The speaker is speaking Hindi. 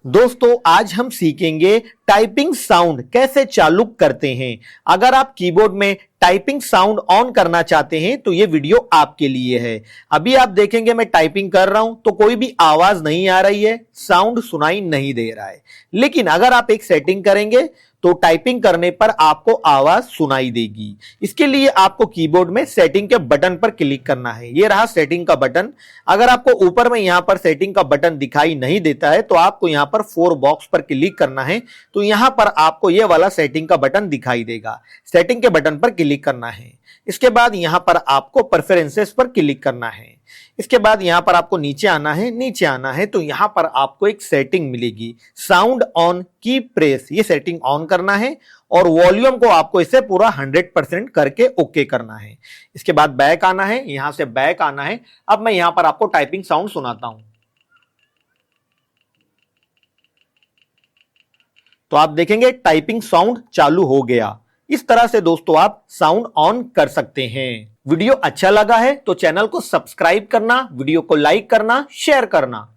दोस्तों आज हम सीखेंगे टाइपिंग साउंड कैसे चालू करते हैं। अगर आप कीबोर्ड में टाइपिंग साउंड ऑन करना चाहते हैं तो यह वीडियो आपके लिए है। अभी आप देखेंगे मैं टाइपिंग कर रहा हूं तो कोई भी आवाज नहीं आ रही है, साउंड सुनाई नहीं दे रहा है। लेकिन अगर आप एक सेटिंग करेंगे तो टाइपिंग करने पर आपको आवाज सुनाई देगी। इसके लिए आपको कीबोर्ड में सेटिंग के बटन पर क्लिक करना है। यह रहा सेटिंग का बटन। अगर आपको ऊपर में यहां पर सेटिंग का बटन दिखाई नहीं देता है तो आपको यहां पर 4 बॉक्स पर क्लिक करना है, तो यहां पर आपको यह वाला सेटिंग का बटन दिखाई देगा। सेटिंग के बटन पर क्लिक करना है। इसके बाद यहां पर आपको प्रेफरेंसेस पर क्लिक करना है। इसके बाद यहां पर आपको नीचे आना है तो यहां पर आपको एक सेटिंग मिलेगी, साउंड ऑन की प्रेस। ये सेटिंग ऑन करना है और वॉल्यूम को आपको इसे पूरा 100% करके ओके करना है। इसके बाद बैक आना है, यहां से बैक आना है। अब मैं यहां पर आपको टाइपिंग साउंड सुनाता हूं तो आप देखेंगे टाइपिंग साउंड चालू हो गया। इस तरह से दोस्तों आप साउंड ऑन कर सकते हैं। वीडियो अच्छा लगा है तो चैनल को सब्सक्राइब करना, वीडियो को लाइक करना, शेयर करना।